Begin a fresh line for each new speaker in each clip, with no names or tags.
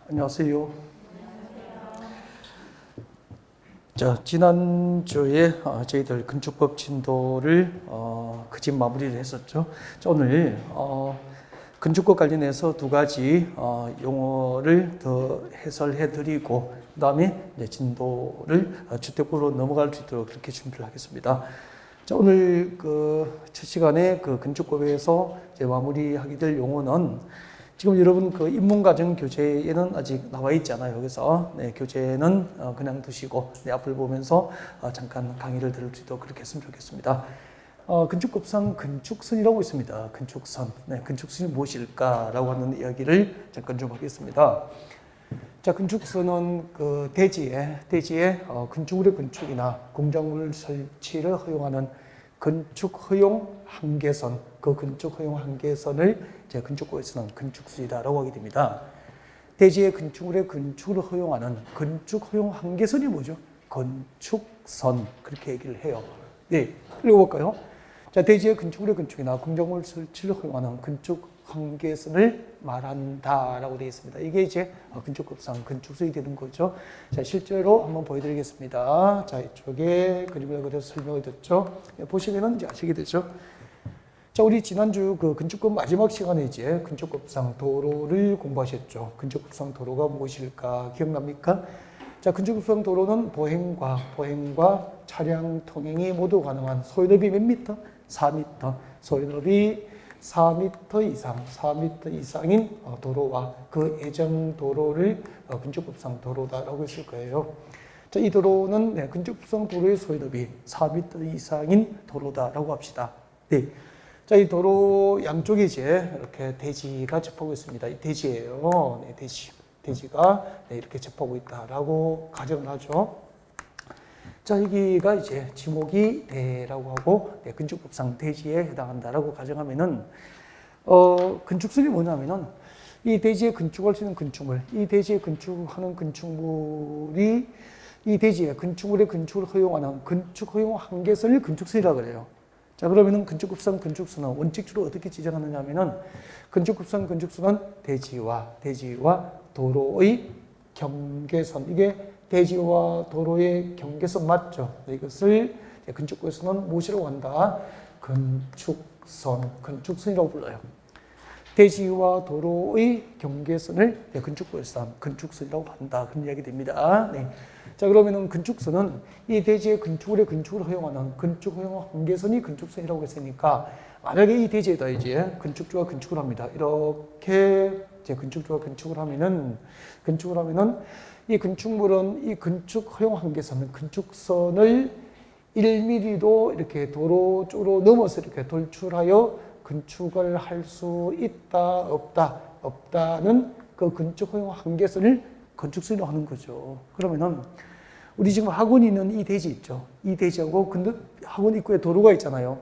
안녕하세요. 자, 지난주에 저희들 건축법 진도를 그 집 마무리를 했었죠. 자, 오늘 건축법 관련해서 두 가지 용어를 더 해설해 드리고 그다음에 이제 진도를 주택법으로 넘어갈 수 있도록 그렇게 준비를 하겠습니다. 자, 오늘 첫 시간에 건축법에서 이제 마무리하게 될 용어는 지금 여러분 입문과정 교재에는 아직 나와 있지 않아요. 그래서 교재는 그냥 두시고 앞을 보면서 잠깐 강의를 들을 수 있도록 그렇게 했으면 좋겠습니다. 건축법상 건축선이라고 있습니다. 건축선. 건축선이 무엇일까라고 하는 이야기를 잠깐 좀 하겠습니다. 자, 건축선은 대지에 건축물의 건축이나 공작물 설치를 허용하는 건축 허용 한계선, 그 건축 허용 한계선을 건축법에서는 건축선이다라고 하게 됩니다. 대지의 건축물의 건축을 허용하는 건축 허용 한계선이 뭐죠? 건축선, 그렇게 얘기를 해요. 네, 읽어볼까요? 자, 대지의 건축물의 건축이나 공작물 설치를 허용하는 건축 한계선을 말한다라고 되어 있습니다. 이게 이제 건축법상 건축선이 되는 거죠. 자, 실제로 한번 보여드리겠습니다. 자, 이쪽에 그림을 그려서 설명을 드렸죠. 보시면은 이제 아시게 되죠. 자, 우리 지난주 건축법 마지막 시간에 이제 건축법상 도로를 공부하셨죠. 건축법상 도로가 무엇일까 기억납니까? 자, 건축법상 도로는 보행과 차량 통행이 모두 가능한 소유너비 몇 미터? 4미터. 소유너비 4미터 이상인 도로와 그 예정 도로를 건축법상 도로다라고 했을 거예요. 자, 이 도로는 건축법상 도로의 소유너비 4미터 이상인 도로다라고 합시다. 네. 자, 이 도로 양쪽에 이제 이렇게 대지가 접하고 있습니다. 이 대지예요. 네, 대지가 이렇게 접하고 있다라고 가정을 하죠. 자, 여기가 이제 지목이 대라고 하고 건축법상 대지에 해당한다라고 가정하면은 건축설이 뭐냐면은 이 대지에 건축할 수 있는 건축물, 이 대지에 건축하는 건축물이 이 대지에 건축물의 건축을 허용하는 건축 허용 한계선을 건축설이라고 그래요. 자, 그러면은 건축법상 건축수는 원칙주로 어떻게 지정하느냐 하면은 건축법상 건축수는 대지와 도로의 경계선, 이게 대지와 도로의 경계선 맞죠? 이것을 건축법에서는 무엇이라고 한다? 건축선이라고 불러요. 대지와 도로의 경계선을 건축법에서 건축선이라고 한다. 그런 이야기 됩니다. 네. 자, 그러면은 건축선은 이 대지의 건축물의 건축을 허용하는 건축 허용 한계선이 건축선이라고 했으니까 만약에 이 대지에다 이제 건축주가 건축을 합니다. 이렇게 이제 건축주가 건축을 하면은 이 건축물은 이 건축 허용 한계선은 건축선을 1mm도 이렇게 도로 쪽으로 넘어서 이렇게 돌출하여 건축을 할 수 있다, 없다는 그 건축 허용 한계선을 건축선이라고 하는 거죠. 그러면은 우리 지금 학원이 있는 이 대지 있죠. 이 대지하고 근데 학원 입구에 도로가 있잖아요.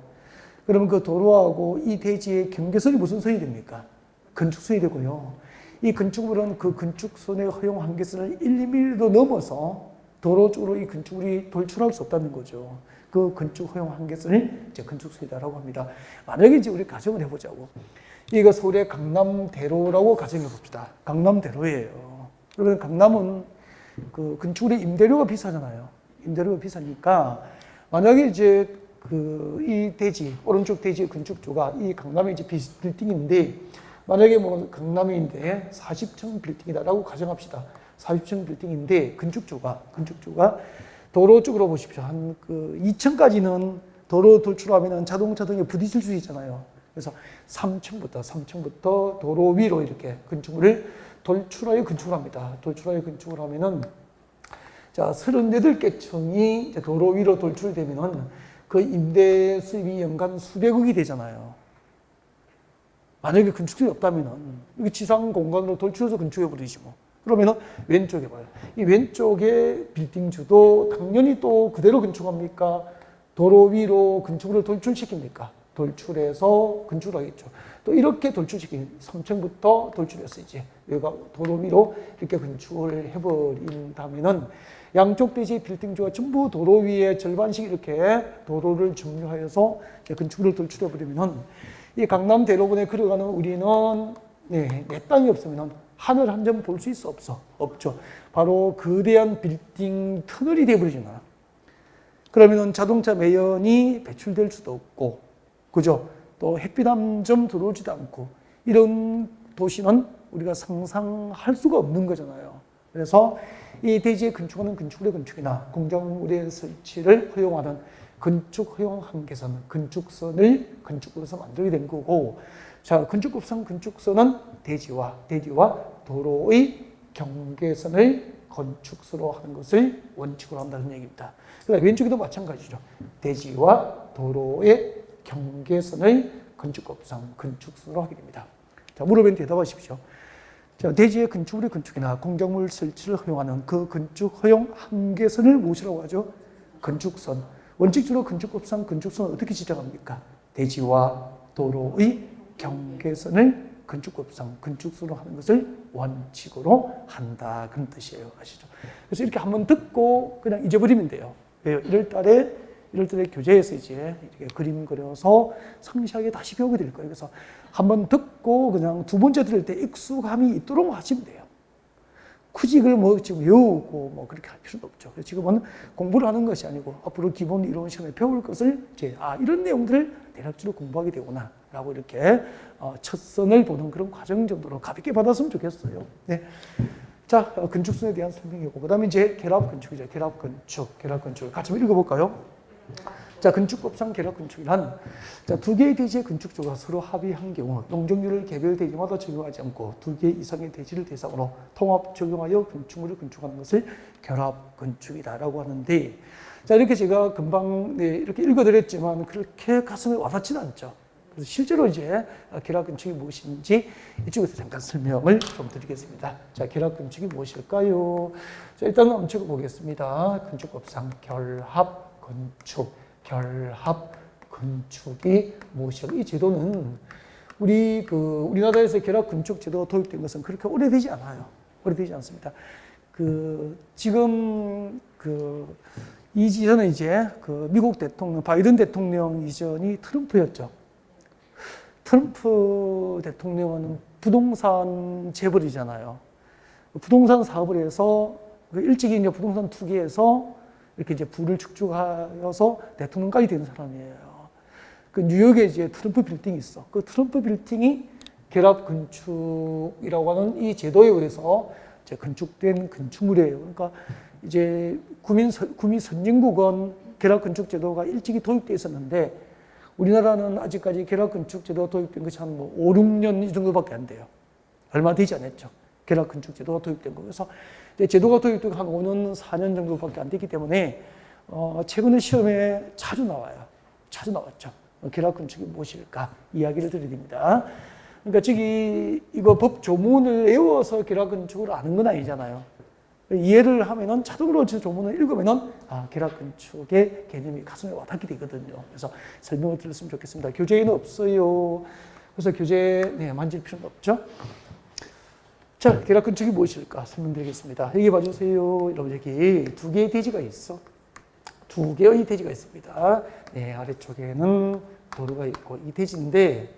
그러면 그 도로하고 이 대지의 경계선이 무슨 선이 됩니까? 건축선이 되고요. 이 건축물은 그 건축선의 허용 한계선을 1mm도 넘어서 도로 쪽으로 이 건축물이 돌출할 수 없다는 거죠. 그 건축 허용 한계선을 이제 건축선이다라고 합니다. 만약에 이제 우리 가정을 해보자고. 이거 서울의 강남대로라고 가정해 봅시다. 강남대로예요. 그러면 강남은 그 건축물의 임대료가 비싸잖아요. 임대료가 비싸니까 만약에 이제 이 대지, 오른쪽 대지 건축주가 이 강남의 이제 빌딩인데 만약에 뭐 강남인데 40층 빌딩이다라고 가정합시다. 40층 빌딩인데 건축주가 도로 쪽으로 보십시오. 한 2층까지는 도로 돌출하면 자동차 등에 부딪힐 수 있잖아요. 그래서 3층부터 도로 위로 이렇게 건축물을 돌출하여 건축을 합니다. 돌출하여 건축을 하면은 자, 38개 층이 도로 위로 돌출되면은 그 임대 수입이 연간 수백억이 되잖아요. 만약에 건축선이 없다면은 이게 지상 공간으로 돌출해서 건축해 버리지 뭐. 그러면은 왼쪽에 봐요. 이 왼쪽에 빌딩주도 당연히 또 그대로 건축합니까? 도로 위로 건축물을 돌출시킵니까? 돌출해서 건축을 하겠죠. 또 이렇게 돌출시킨 3층부터 돌출해서 이제 여기가 도로 위로 이렇게 건축을 해버린다면은 양쪽 대지 빌딩주가 전부 도로 위에 절반씩 이렇게 도로를 점유하여서 건축물을 돌출해버리면은 이 강남대로변에 걸어가는 우리는 내 땅이 없으면 하늘 한 점 볼 수 있어 없어? 없죠. 바로 거대한 빌딩 터널이 되어버리잖아. 그러면은 자동차 매연이 배출될 수도 없고, 그죠? 또 햇빛 한 점 들어오지도 않고, 이런 도시는 우리가 상상할 수가 없는 거잖아요. 그래서 이 대지에 건축하는 건축물의 건축이나 공작물의 설치를 허용하는 건축 허용 한계선, 건축선을 건축법에서 만들게 된 거고, 자, 건축법상 건축선은 대지와 도로의 경계선을 건축수로 하는 것을 원칙으로 한다는 얘기입니다. 그러니까 왼쪽에도 마찬가지죠. 대지와 도로의 경계선을 건축법상 건축수로 하게 됩니다. 자, 물으면 대답하십시오. 자, 대지의 건축물의 건축이나 공작물 설치를 허용하는 그 건축 허용 한계선을 무엇이라고 하죠? 건축선. 원칙적으로 건축법상 건축선은 어떻게 지정합니까? 대지와 도로의 경계선을 건축법상 건축선으로 하는 것을 원칙으로 한다. 그런 뜻이에요. 아시죠? 그래서 이렇게 한번 듣고 그냥 잊어버리면 돼요. 왜요? 1월달에 교재에서 이제 이렇게 그림 그려서 상세하게 다시 배우게 될 거예요. 그래서 한번 듣고 그냥 두 번째 들을 때 익숙함이 있도록 하시면 돼요. 굳이 이걸 뭐 지금 외우고 뭐 그렇게 할 필요도 없죠. 그래서 지금은 공부를 하는 것이 아니고 앞으로 기본 이론 시간에 배울 것을 이제 이런 내용들을 대략적으로 공부하게 되구나라고 이렇게 첫 선을 보는 그런 과정 정도로 가볍게 받았으면 좋겠어요. 네. 자, 건축선에 대한 설명이고, 그 다음에 이제 결합건축이죠. 결합건축. 같이 한번 읽어볼까요? 자, 건축법상 결합건축이란, 자, 두 개의 대지의 건축주가 서로 합의한 경우, 용적률을 개별 대지마다 적용하지 않고 두 개 이상의 대지를 대상으로 통합 적용하여 건축물을 건축하는 것을 결합건축이다라고 하는데, 자, 이렇게 제가 금방 이렇게 읽어드렸지만 그렇게 가슴에 와닿지는 않죠. 그래서 실제로 이제 결합건축이 무엇인지 이쪽에서 잠깐 설명을 좀 드리겠습니다. 자, 결합건축이 무엇일까요? 자, 일단 한번 적어보겠습니다. 건축법상 결합건축이 무엇일까? 이 제도는 우리나라에서 결합건축 제도가 도입된 것은 그렇게 오래되지 않아요. 오래되지 않습니다. 지금 이전에 이제 미국 대통령, 바이든 대통령 이전이 트럼프였죠. 트럼프 대통령은 부동산 재벌이잖아요. 부동산 사업을 해서 일찍이 이제 부동산 투기해서 이렇게 이제 부를 축적하여서 대통령까지 되는 사람이에요. 뉴욕에 이제 트럼프 빌딩이 있어. 그 트럼프 빌딩이 결합 건축이라고 하는 이 제도에 의해서 이제 건축된 건축물이에요. 그러니까 이제 구미 선진국은 결합 건축 제도가 일찍이 도입되어 있었는데, 우리나라는 아직까지 결합건축 제도가 도입된 것이 한 5, 6년 이 정도밖에 안 돼요. 얼마 되지 않았죠. 결합건축 제도가 도입된 거. 그래서 제도가 도입되고 한 5년, 4년 정도밖에 안 됐기 때문에 최근에 시험에 자주 나와요. 자주 나왔죠. 결합건축이 무엇일까? 이야기를 드립니다. 그러니까 이거 법 조문을 외워서 결합건축을 아는 건 아니잖아요. 이해를 하면은 자동으로 조문을 읽으면은 결합건축의 개념이 가슴에 와닿게 되거든요. 그래서 설명을 드렸으면 좋겠습니다. 교재에는 없어요. 그래서 교재 만질 필요는 없죠. 자, 결합건축이 무엇일까 설명드리겠습니다. 여기 봐주세요. 여러분, 여기 두 개의 대지가 있어. 두 개의 대지가 있습니다. 네, 아래쪽에는 도로가 있고 이 대지인데,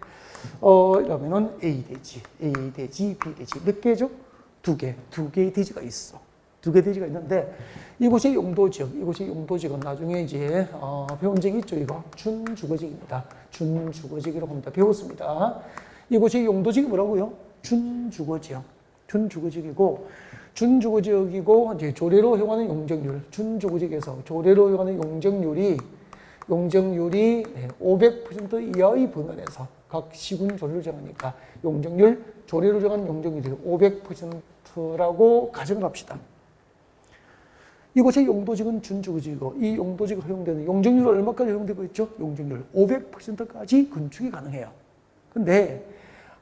이러면은 A 대지, B 대지 몇 개죠? 두 개의 대지가 있어. 두 개의 대지가 있는데, 이곳의 용도지역은 나중에 이제 배운 적이 있죠. 이거 준주거지역입니다. 준주거지역이라고 합니다. 배웠습니다. 이곳의 용도지역이 뭐라고요? 준주거지역이고 이제 조례로 허용하는 용적률, 준주거지역에서 조례로 허용하는 용적률이 500% 이하의 범위에서 각 시군 조례로 정하니까 용적률, 조례로 정한 용적률이 500%라고 가정을 합시다. 이곳의 용도지역은 준주거지역이고, 이 용도지역에 허용되는 용적률 얼마까지 허용되고 있죠? 용적률 500%까지 건축이 가능해요. 근데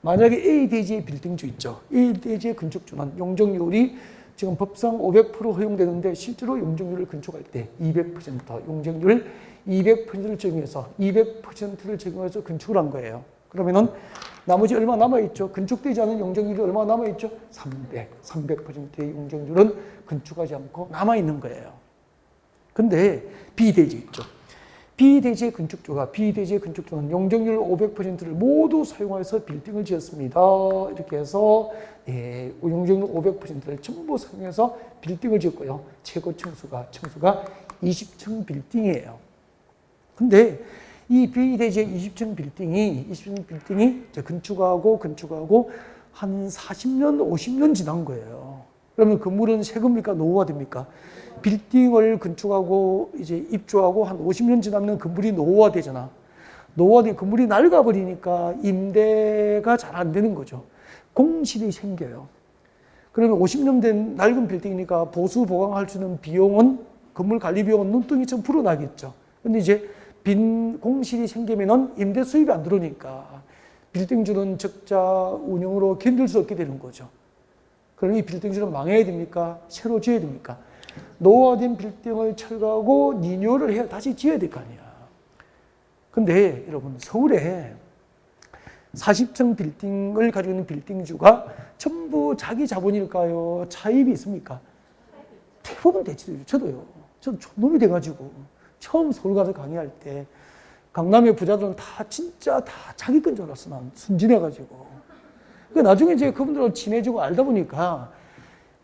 만약에 A 대지의 빌딩주 있죠. A 대지의 건축주는 용적률이 지금 법상 500% 허용되는데 실제로 용적률을 건축할 때 200%, 용적률 200%를 적용해서 200%를 적용해서 건축을 한 거예요. 그러면은 나머지 얼마 남아있죠? 건축되지 않은 용적률이 얼마 남아있죠? 300%의 용적률은 건축하지 않고 남아있는 거예요. 근데 B 대지 있죠. 비대지의 건축주는 용적률 500%를 모두 사용해서 빌딩을 지었습니다. 이렇게 해서 용적률 500%를 전부 사용해서 빌딩을 지었고요. 최고 층수가 20층 빌딩이에요. 근데 이 비대지의 20층 빌딩이 건축하고 한 40년, 50년 지난 거예요. 그러면 건물은 새 겁니까? 노후화 됩니까? 빌딩을 건축하고 이제 입주하고 한 50년 지나면 건물이 노후화 되잖아. 노후화된 건물이 낡아버리니까 임대가 잘 안 되는 거죠. 공실이 생겨요. 그러면 50년 된 낡은 빌딩이니까 보수 보강할 수 있는 비용은, 건물 관리 비용은 눈덩이처럼 불어나겠죠. 근데 이제 빈 공실이 생기면은 임대 수입이 안 들어오니까 빌딩주는 적자 운영으로 견딜 수 없게 되는 거죠. 그러니 빌딩주는 망해야 됩니까? 새로 지어야 됩니까? 노후화된 빌딩을 철거하고 리뉴얼을 해야 다시 지어야 될 거 아니야. 근데 여러분, 서울에 40층 빌딩을 가지고 있는 빌딩주가 전부 자기 자본일까요? 차입이 있습니까? 대부분 대치죠. 저도 촌놈이 돼가지고 처음 서울 가서 강의할 때 강남의 부자들은 진짜 다 자기 건 줄 알았어. 난 순진해가지고. 나중에 이제 그분들하고 친해지고 알다 보니까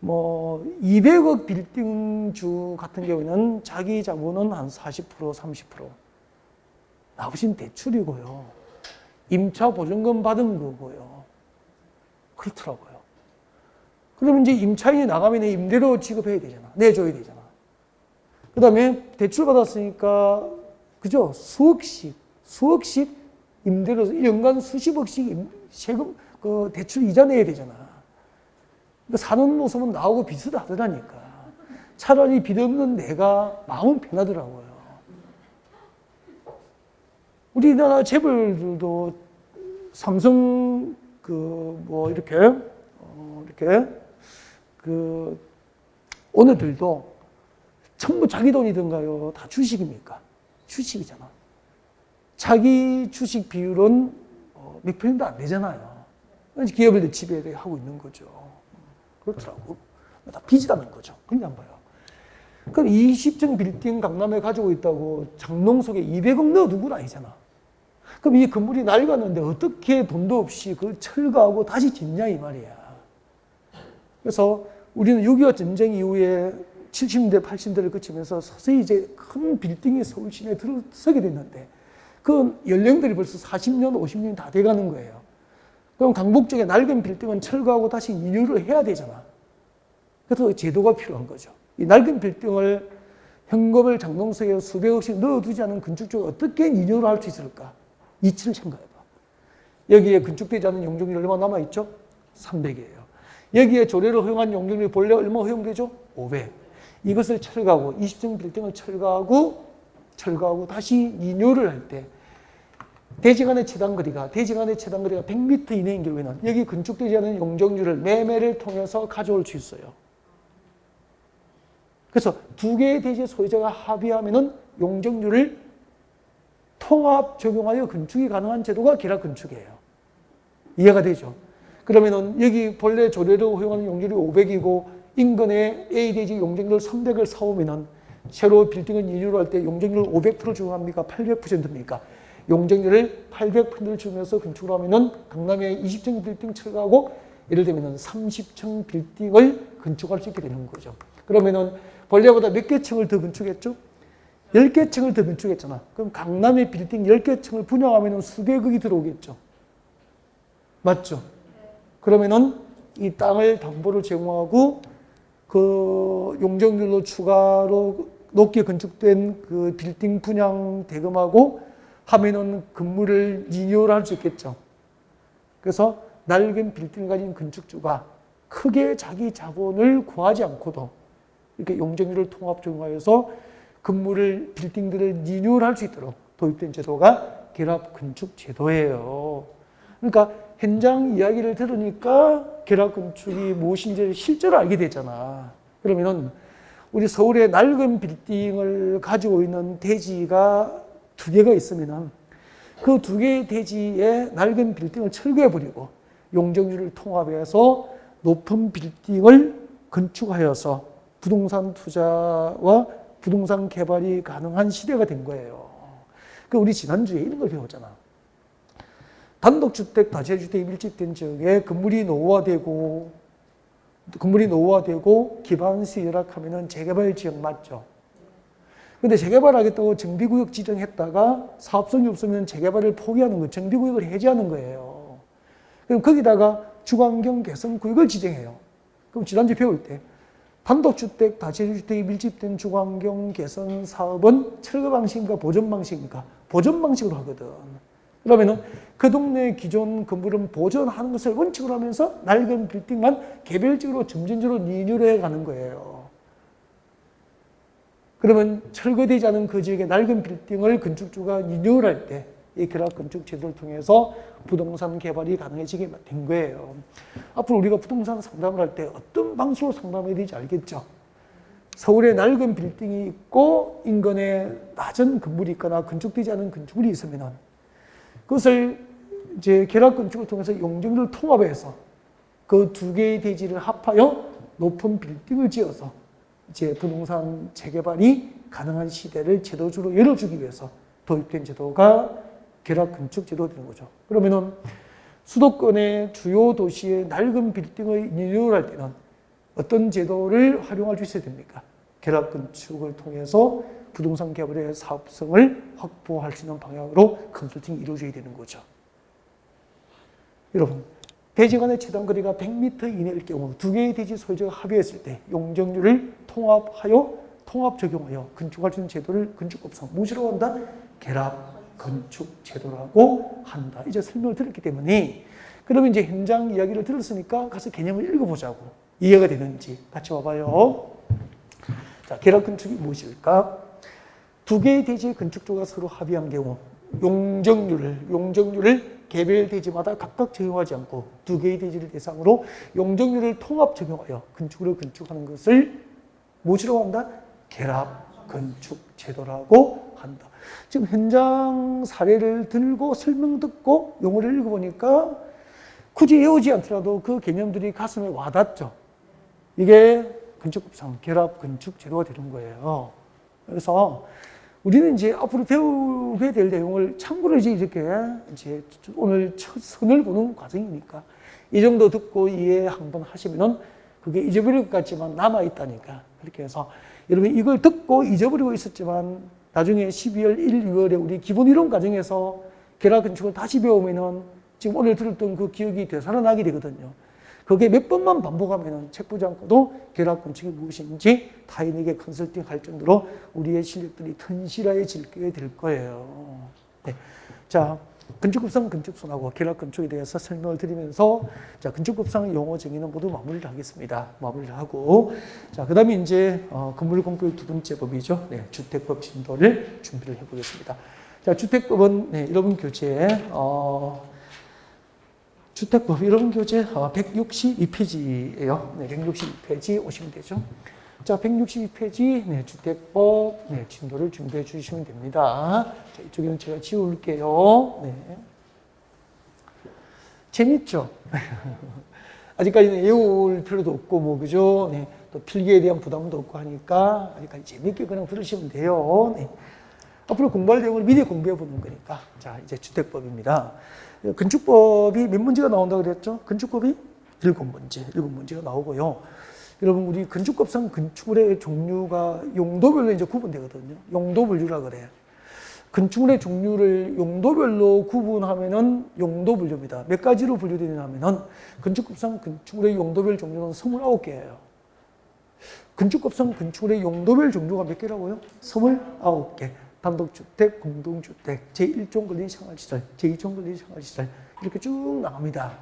200억 빌딩주 같은 경우에는 자기 자본은 한 40%, 30%. 나머지는 대출이고요. 임차 보증금 받은 거고요. 그렇더라고요. 그러면 이제 임차인이 나가면 임대료 지급해야 되잖아. 내줘야 되잖아. 그 다음에 대출 받았으니까, 그죠? 수억씩 임대료, 연간 수십억씩 세금, 대출 이자 내야 되잖아. 사는 모습은 나하고 비슷하더라니까. 차라리 빚 없는 내가 마음은 편하더라고요. 우리나라 재벌들도 삼성 이렇게 오늘들도 전부 자기 돈이던가요? 다 주식입니까? 주식이잖아. 자기 주식 비율은 몇 %도 안 되잖아요. 기업을 지배하고 있는 거죠. 그렇더라고. 다 빚이라는 거죠. 그렇게 안 봐요. 그럼 20층 빌딩 강남에 가지고 있다고 장롱 속에 200억 넣어둔 건 아니잖아. 그럼 이 건물이 낡았는데 어떻게 돈도 없이 그걸 철거하고 다시 짓냐 이 말이야. 그래서 우리는 6.25 전쟁 이후에 70년대, 80년대를 거치면서 서서히 이제 큰 빌딩이 서울 시내에 들어서게 됐는데 그 연령들이 벌써 40년, 50년이 다 돼가는 거예요. 그럼 강북 쪽에 낡은 빌딩은 철거하고 다시 리뉴얼을 해야 되잖아. 그래서 제도가 필요한 거죠. 이 낡은 빌딩을 현금을 장롱석에 수백억씩 넣어두지 않은 건축주가 어떻게 리뉴얼을 할 수 있을까? 이치를 생각해봐. 여기에 건축되지 않은 용적률이 얼마 남아있죠? 300이에요. 여기에 조례를 허용한 용적률이 본래 얼마 허용되죠? 500. 이것을 철거하고 20층 빌딩을 철거하고 다시 리뉴얼을 할 때 대지 간의 최단거리가 100m 이내인 경우에는 여기 건축되지 않은 용적률을 매매를 통해서 가져올 수 있어요. 그래서 두 개의 대지 소유자가 합의하면은 용적률을 통합 적용하여 건축이 가능한 제도가 계략건축이에요. 이해가 되죠? 그러면은 여기 본래 조례로 허용하는 용적률이 500이고 인근에 A 대지 용적률 300을 사오면은 새로 빌딩을 리뉴얼할 때 용적률 500% 적용합니까? 800%입니까? 용적률을 800%를 주면서 건축을 하면은 강남에 20층 빌딩 철거하고 예를 들면 30층 빌딩을 건축할 수 있게 되는 거죠. 그러면은 본래보다 몇 개 층을 더 건축했죠? 10개 층을 더 건축했잖아. 그럼 강남의 빌딩 10개 층을 분양하면은 수백억이 들어오겠죠. 맞죠? 그러면은 이 땅을 담보로 제공하고 그 용적률로 추가로 높게 건축된 그 빌딩 분양 대금하고 하면은 건물을 리뉴얼할 수 있겠죠. 그래서 낡은 빌딩을 가진 건축주가 크게 자기 자본을 구하지 않고도 이렇게 용적률을 통합 적용하여서 건물을 빌딩들을 리뉴얼할 수 있도록 도입된 제도가 결합건축 제도예요. 그러니까 현장 이야기를 들으니까 결합건축이 무엇인지 실제로 알게 되잖아. 그러면은 우리 서울에 낡은 빌딩을 가지고 있는 대지가 2개가 있으면은 그 2개의 대지에 낡은 빌딩을 철거해버리고 용적률을 통합해서 높은 빌딩을 건축하여서 부동산 투자와 부동산 개발이 가능한 시대가 된 거예요. 그 우리 지난주에 이런 걸 배웠잖아. 단독주택, 다세대주택이 밀집된 지역에 건물이 노후화되고 기반시 열악하면은 재개발 지역 맞죠? 근데 재개발하겠다고 정비구역 지정했다가 사업성이 없으면 재개발을 포기하는 거, 정비구역을 해제하는 거예요. 그럼 거기다가 주거환경 개선 구역을 지정해요. 그럼 지난주 배울 때 단독주택, 다세대주택이 밀집된 주거환경 개선 사업은 철거 방식입니까? 보전 방식입니까? 보전 방식으로 하거든. 그러면은 그 동네 기존 건물은 보존하는 것을 원칙으로 하면서 낡은 빌딩만 개별적으로 점진적으로 리뉴얼해 가는 거예요. 그러면 철거되지 않은 그 지역의 낡은 빌딩을 건축주가 리뉴얼할 때 이 결합 건축 제도를 통해서 부동산 개발이 가능해지게 된 거예요. 앞으로 우리가 부동산 상담을 할 때 어떤 방식으로 상담해야 되는지 알겠죠? 서울에 낡은 빌딩이 있고 인근에 낮은 건물이 있거나 건축되지 않은 건축물이 있으면은 그것을 이제 결합 건축을 통해서 용적률을 통합해서 그 두 개의 대지를 합하여 높은 빌딩을 지어서 이제 부동산 재개발이 가능한 시대를 제도적으로 열어주기 위해서 도입된 제도가 결합 건축 제도가 되는 거죠. 그러면은 수도권의 주요 도시의 낡은 빌딩을 리뉴얼할 때는 어떤 제도를 활용할 수 있어야 됩니까? 결합 건축을 통해서 부동산 개발의 사업성을 확보할 수 있는 방향으로 컨설팅이 이루어져야 되는 거죠. 여러분, 대지 간의 최단 거리가 100m 이내일 경우 두 개의 대지 소유자가 합의했을 때 용적률을 통합 적용하여 건축할 수 있는 제도를 건축법상 무엇이라고 한다? 결합 건축 제도라고 한다. 이제 설명을 드렸기 때문에 그러면 이제 현장 이야기를 들었으니까 가서 개념을 읽어보자고. 이해가 되는지 같이 와봐요. 자, 결합 건축이 무엇일까? 두 개의 대지의 건축주가 서로 합의한 경우 용적률을 개별 대지마다 각각 적용하지 않고 두 개의 대지를 대상으로 용적률을 통합 적용하여 건축을 건축하는 것을 무엇이라고 한다? 결합 건축 제도라고 한다. 지금 현장 사례를 들고 설명 듣고 용어를 읽어보니까 굳이 외우지 않더라도 그 개념들이 가슴에 와닿죠. 이게 건축법상 결합 건축 제도가 되는 거예요. 그래서 우리는 이제 앞으로 배우게 될 내용을 참고로 이렇게 이제 오늘 첫 선을 보는 과정이니까 이 정도 듣고 이해 한번 하시면은 그게 잊어버릴 것 같지만 남아있다니까. 그렇게 해서 여러분 이걸 듣고 잊어버리고 있었지만 나중에 12월 1, 2월에 우리 기본 이론 과정에서 결합 건축을 다시 배우면은 지금 오늘 들었던 그 기억이 되살아나게 되거든요. 그게 몇 번만 반복하면은 책 보지 않고도 결합 건축이 무엇인지 타인에게 컨설팅 할 정도로 우리의 실력들이 튼실해지게 될 거예요. 네. 자, 건축법상 건축손하고 결합 건축에 대해서 설명을 드리면서 자, 건축법상 용어 정의는 모두 마무리를 하겠습니다. 마무리를 하고 자, 그다음에 이제 건물 공법의 두 번째 법이죠. 네, 주택법 진도를 준비를 해보겠습니다. 자, 주택법은 네, 여러분 교재에 주택법 여러분 교재 162페이지예요. 네, 162페이지 오시면 되죠. 자, 162페이지 네, 주택법 네, 진도를 준비해 주시면 됩니다. 자, 이쪽에는 제가 지울게요. 네. 재밌죠? 아직까지는 외울 필요도 없고 뭐 그죠? 네. 또 필기에 대한 부담도 없고 하니까 아직까지 재밌게 그냥 들으시면 돼요. 네. 앞으로 공부할 내용을 미리 공부해 보는 거니까. 자, 이제 주택법입니다. 건축법이 몇 문제가 나온다고 그랬죠? 건축법이 7문제가 나오고요. 여러분, 우리 건축법상 건축물의 종류가 용도별로 이제 구분되거든요. 용도 분류라 그래요. 건축물의 종류를 용도별로 구분하면은 용도 분류입니다. 몇 가지로 분류되냐면은 건축법상 건축물의 용도별 종류는 29개예요. 건축법상 건축물의 용도별 종류가 몇 개라고요? 29개. 단독주택, 공동주택, 제1종 권리 생활시설, 제2종 권리 생활시설 이렇게 쭉 나갑니다.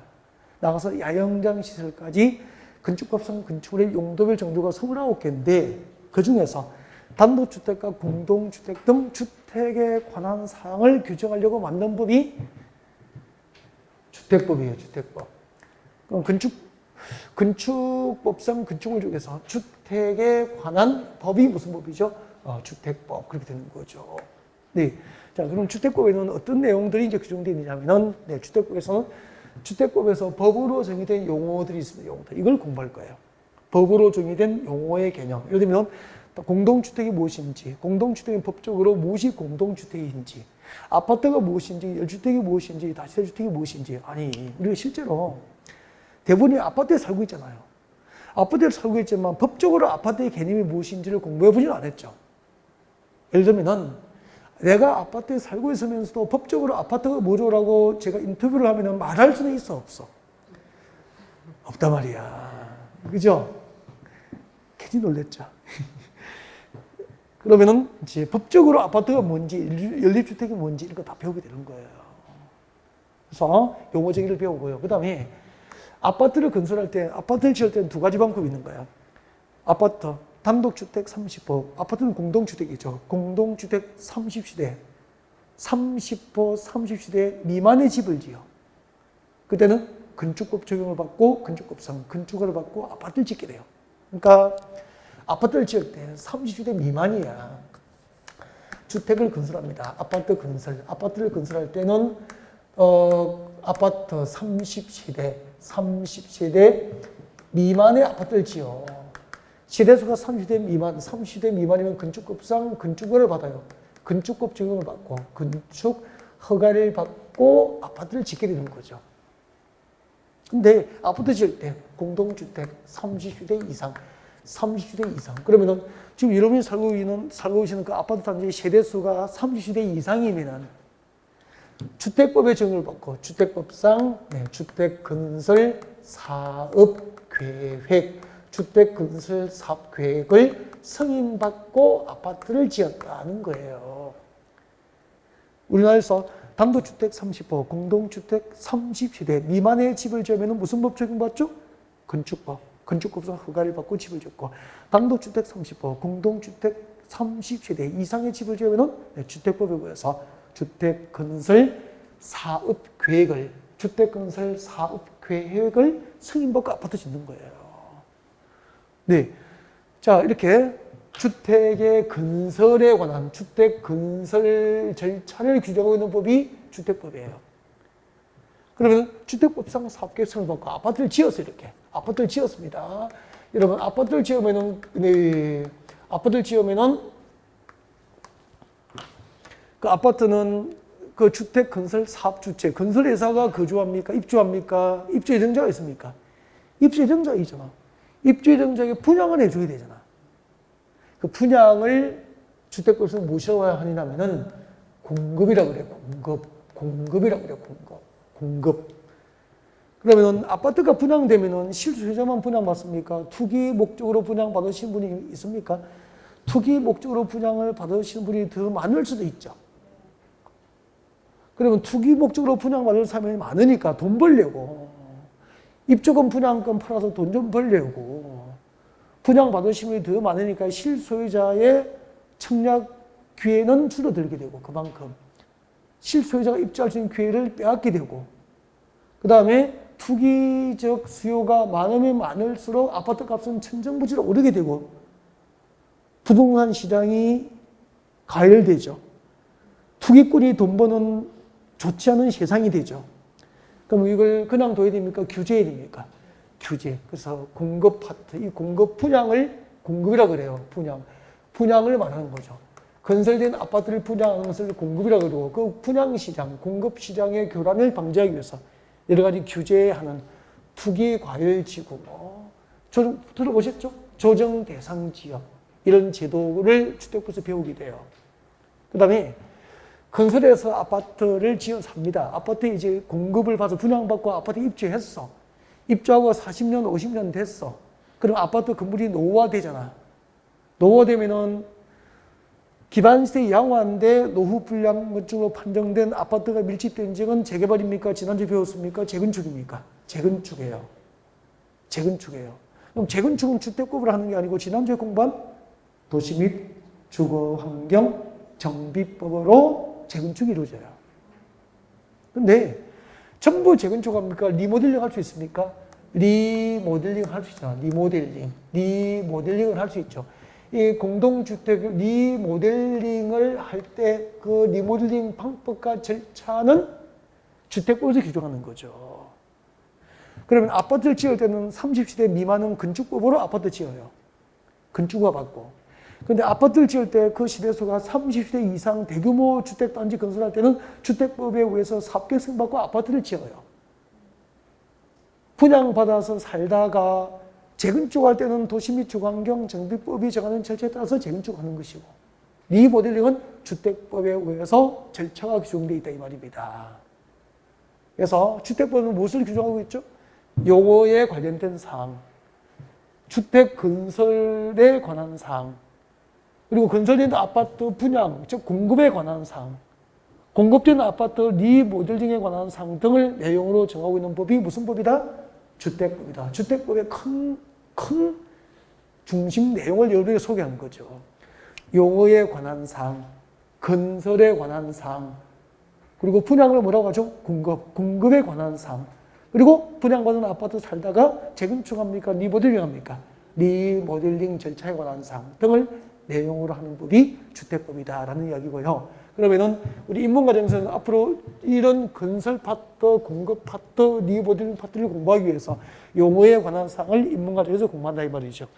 나가서 야영장 시설까지 건축법상 건축물의 용도별 정도가 29개인데 그 중에서 단독주택과 공동주택 등 주택에 관한 사항을 규정하려고 만든 법이 주택법이에요. 주택법. 그럼 건축법상 건축물 중에서 주택에 관한 법이 무슨 법이죠? 주택법 그렇게 되는 거죠. 네, 자 그럼 주택법에는 어떤 내용들이 이제 규정되어 있냐면은 네, 주택법에서 법으로 정의된 용어들이 있습니다. 용어들 이걸 공부할 거예요. 법으로 정의된 용어의 개념. 예를 들면 공동주택이 무엇인지, 공동주택이 법적으로 무엇이 공동주택인지, 아파트가 무엇인지, 1주택이 무엇인지, 다세대주택이 무엇인지. 아니, 우리가 실제로 대부분이 아파트에 살고 있잖아요. 아파트에 살고 있지만 법적으로 아파트의 개념이 무엇인지를 공부해보지는 않았죠. 예를 들면은 내가 아파트에 살고 있으면서도 법적으로 아파트가 뭐죠라고 제가 인터뷰를 하면은 말할 수는 있어, 없어? 없단 말이야. 그죠? 괜히 놀랬죠. 그러면은 이제 법적으로 아파트가 뭔지, 연립주택이 뭔지 이런 거 다 배우게 되는 거예요. 그래서 용어 정의를 배우고요. 그 다음에 아파트를 건설할 때, 아파트를 지을 때는 두 가지 방법이 있는 거예요. 아파트, 단독주택 30호, 아파트는 공동주택이죠. 공동주택 30세대, 30호, 30세대 미만의 집을 지어. 그때는 건축법 적용을 받고, 건축법상 건축허를 받고 아파트를 짓게 돼요. 그러니까 아파트를 지을 때 30세대 미만이야. 주택을 건설합니다. 아파트를 건설할 때는 아파트 30세대 미만의 아파트를 지어. 세대수가 30대 미만이면 건축법상 건축허를 받아요. 건축법 적용을 받고 건축 허가를 받고 아파트를 짓게 되는 거죠. 근데 아파트 지을 때 공동주택 30세대 이상 그러면은 지금 여러분이 살고 계시는 그 아파트 단지 세대수가 30세대 이상이면은 주택법의 적용을 받고 주택법상 주택건설 사업계획 주택건설 사업계획을 승인받고 아파트를 지었다는 거예요. 우리나라에서 단독주택 30호, 공동주택 30세대 미만의 집을 지으면 무슨 법 적용받죠? 건축법. 건축법상 허가를 받고 집을 짓고, 단독주택 30호, 공동주택 30세대 이상의 집을 지으면 주택법에 의해서 주택건설 사업계획을 승인받고 아파트 짓는 거예요. 네. 자, 이렇게 주택의 건설에 관한 주택 건설 절차를 규정하고 있는 법이 주택법이에요. 그러면 주택법상 사업계획을 받고 아파트를 지었어요, 이렇게. 아파트를 지었습니다. 여러분, 아파트를 지으면은 그 아파트는 그 주택 건설 사업 주체, 건설회사가 거주합니까? 입주합니까? 입주 예정자가 있습니까? 입주 예정자가 있잖아. 입주 예정자에게 분양을 해줘야 되잖아. 그 분양을 주택법에서 무엇이라고 하냐면은 공급이라고 그래요. 공급이라고 그래요. 공급. 그러면은 아파트가 분양되면은 실수요자만 분양받습니까? 투기 목적으로 분양받으신 분이 있습니까? 투기 목적으로 분양을 받으시는 분이 더 많을 수도 있죠. 그러면 투기 목적으로 분양받을 사람이 많으니까 돈 벌려고, 입주금 분양권 팔아서 돈 좀 벌려고, 분양받으신 분이 더 많으니까 실소유자의 청약 기회는 줄어들게 되고, 그만큼 실소유자가 입주할 수 있는 기회를 빼앗게 되고, 그 다음에 투기적 수요가 많으면 많을수록 아파트 값은 천정부지로 오르게 되고 부동산 시장이 가열되죠. 투기꾼이 돈 버는 좋지 않은 세상이 되죠. 그럼 이걸 그냥 둬야 됩니까? 규제해야 됩니까? 규제. 그래서 공급 파트, 이 공급 분양을 공급이라고 그래요. 분양을 말하는 거죠. 건설된 아파트를 분양하는 것을 공급이라고 그러고, 그 분양 시장, 공급 시장의 교란을 방지하기 위해서 여러 가지 규제하는 투기 과열 지구, 들어보셨죠? 조정 대상 지역, 이런 제도를 주택법에서 배우게 돼요. 그 다음에 건설해서 아파트를 지어 삽니다. 아파트에 이제 공급을 받아서 분양받고 아파트에 입주했어. 입주하고 40년, 50년 됐어. 그럼 아파트 건물이 노후화되잖아. 노후화되면은 기반시대 양호한데 노후 불량건축으로 판정된 아파트가 밀집된 지역은 재개발입니까? 지난주에 배웠습니까? 재건축입니까? 재건축이에요. 그럼 재건축은 주택법을 하는 게 아니고 지난주에 공부한 도시 및 주거환경 정비법으로 재건축이 이루어져요. 근데 전부 재건축합니까? 리모델링 할 수 있습니까? 리모델링 할 수 있잖아. 리모델링을 할 수 있죠. 이 공동주택 리모델링을 할 때 그 리모델링 방법과 절차는 주택법에서 규정하는 거죠. 그러면 아파트를 지을 때는 30세대 미만은 건축법으로 아파트 지어요. 건축허가 받고. 근데 아파트를 지을 때 그 시대수가 30세대 이상 대규모 주택단지 건설할 때는 주택법에 의해서 사업계획서 받고 아파트를 지어요. 분양받아서 살다가 재건축할 때는 도시 및 주거환경 정비법이 정하는 절차에 따라서 재건축하는 것이고, 리모델링은 주택법에 의해서 절차가 규정되어 있다 이 말입니다. 그래서 주택법은 무엇을 규정하고 있죠? 용어에 관련된 사항, 주택 건설에 관한 사항, 그리고 건설된 아파트 분양, 즉 공급에 관한 사항, 공급된 아파트 리모델링에 관한 사항 등을 내용으로 정하고 있는 법이 무슨 법이다? 주택법이다. 주택법의 큰 중심 내용을 여러분에게 소개한 거죠. 용어에 관한 사항, 건설에 관한 사항, 그리고 분양을 뭐라고 하죠? 공급에 관한 사항. 그리고 분양받은 아파트 살다가 재건축합니까? 리모델링합니까? 리모델링 절차에 관한 사항 등을 내용으로 하는 법이 주택법이다라는 이야기고요. 그러면은 우리 입문과정에서는 앞으로 이런 건설 파트, 공급 파트, 리모델링 파트를 공부하기 위해서 용어에 관한 사항을 입문과정에서 공부한다 이 말이죠.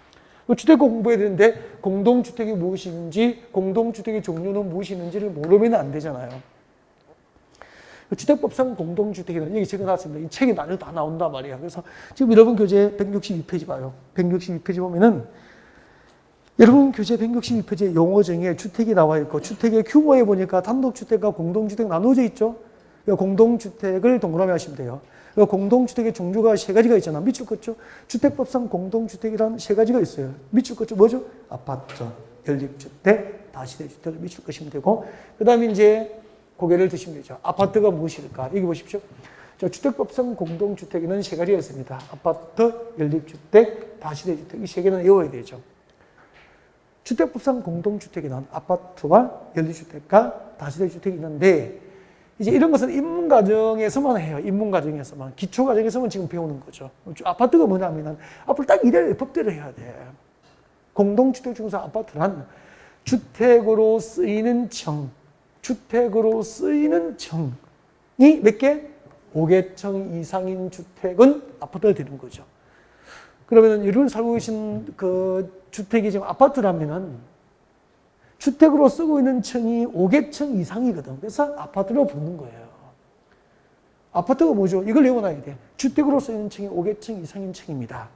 주택과 공부해야 되는데 공동주택이 무엇인지, 공동주택의 종류는 무엇인지를 모르면 안 되잖아요. 주택법상 공동주택이라는 얘기 적어놨습니다. 이 책에 나중에 다 나온단 말이야. 그래서 지금 여러분 교재 162페이지 봐요. 162페이지 보면은 여러분 교재 162페이지에 용어정의에 주택이 나와 있고, 주택의 규모에 보니까 단독주택과 공동주택 나누어져 있죠. 공동주택을 동그라미 하시면 돼요. 공동주택의 종류가 세 가지가 있잖아. 밑줄 긋죠. 주택법상 공동주택이라는 세 가지가 있어요. 밑줄 긋죠. 뭐죠? 아파트, 연립주택, 다시대주택을 밑줄 긋시면 되고, 그 다음에 이제 고개를 드시면 되죠. 아파트가 무엇일까? 여기 보십시오. 자, 주택법상 공동주택에는 세 가지가 있습니다. 아파트, 연립주택, 다시대주택. 이 세 개는 외워야 되죠. 주택법상 공동주택에는 아파트와 연립주택과 다시대주택이 있는데, 이제 이런 것은 입문과정에서만 해요. 입문과정에서만. 기초과정에서만 지금 배우는 거죠. 아파트가 뭐냐면 앞으로 딱 이래야 법대로 해야 돼. 공동주택 중에서 아파트란 주택으로 쓰이는 층, 주택으로 쓰이는 층이 몇 개? 5개층 이상인 주택은 아파트가 되는 거죠. 그러면 여러분 살고 계신 그 주택이 지금 아파트라면은 주택으로 쓰고 있는 층이 5개층 이상이거든. 그래서 아파트로 부르는 거예요. 아파트가 뭐죠? 이걸 외워놔야 돼. 주택으로 쓰이는 층이 5개층 이상인 층입니다.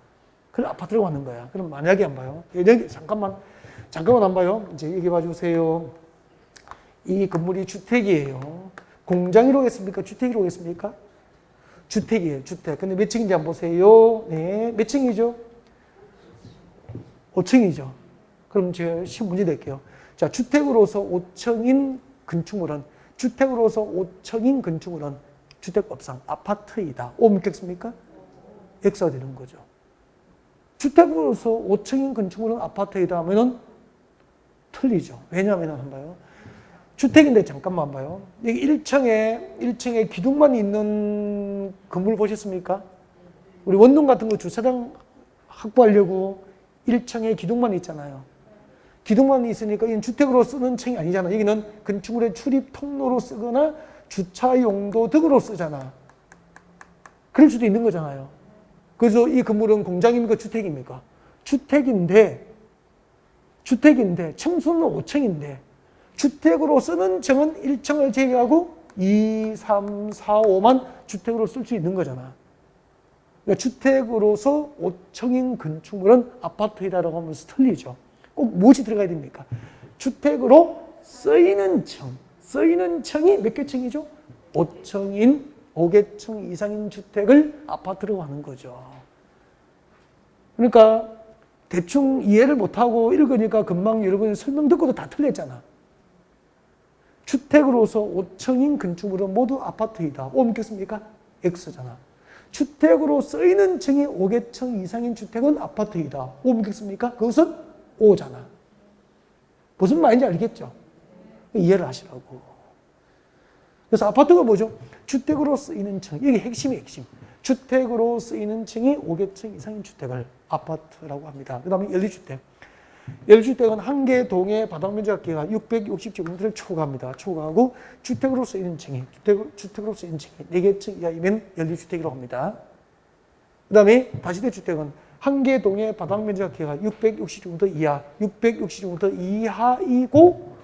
그걸 아파트라고 하는 거야. 그럼 만약에 안 봐요. 잠깐만 안 봐요. 이제 얘기해 봐 주세요. 이 건물이 주택이에요. 공장이라고 했습니까? 주택이라고 했습니까? 주택이에요. 주택. 근데 몇 층인지 한번 보세요. 네. 몇 층이죠? 5층이죠. 그럼 제가 시험 문제 낼게요. 자, 주택으로서 5층인 건축물은, 주택으로서 5층인 건축물은 주택법상 아파트이다. O 묻겠습니까? X가 되는 거죠. 주택으로서 5층인 건축물은 아파트이다 하면은 틀리죠. 왜냐하면 한 봐요. 주택인데 잠깐만 봐요. 여기 1층에 기둥만 있는 건물 보셨습니까? 우리 원룸 같은 거 주차장 확보하려고 1층에 기둥만 있잖아요. 기둥만 있으니까 이건 주택으로 쓰는 층이 아니잖아. 여기는 건축물의 출입 통로로 쓰거나 주차 용도 등으로 쓰잖아. 그럴 수도 있는 거잖아요. 그래서 이 건물은 공장입니까? 주택입니까? 주택인데 층수는 5층인데 주택으로 쓰는 층은 1층을 제외하고 2, 3, 4, 5만 주택으로 쓸 수 있는 거잖아. 그러니까 주택으로서 5층인 건축물은 아파트이다라고 하면서 틀리죠. 꼭 무엇이 들어가야 됩니까? 주택으로 쓰이는 층이 몇 개 층이죠? 5개층 이상인 주택을 아파트라고 하는 거죠. 그러니까 대충 이해를 못하고 읽으니까 금방 여러분이 설명 듣고도 다 틀렸잖아. 주택으로서 5층인 건축물은 모두 아파트이다. O 묻겠습니까? X잖아. 주택으로 쓰이는 층이 5개층 이상인 주택은 아파트이다. O 묻겠습니까? 그것은 O잖아. 무슨 말인지 알겠죠? 이해를 하시라고. 그래서 아파트가 뭐죠? 주택으로 쓰이는 층. 이게 핵심. 주택으로 쓰이는 층이 5개층 이상인 주택을 아파트라고 합니다. 그 다음에 연립주택. 연립주택은 한 개 동의 바닥 면적가 660제곱미터를 초과합니다. 초과하고 주택으로 쓰이는 층이 4개층 이하이면 연립주택이라고 합니다. 그 다음에 다시대 주택은 한 개 동의 바닥 면적 합계가 660제곱미터 이하, 660제곱미터 이하이고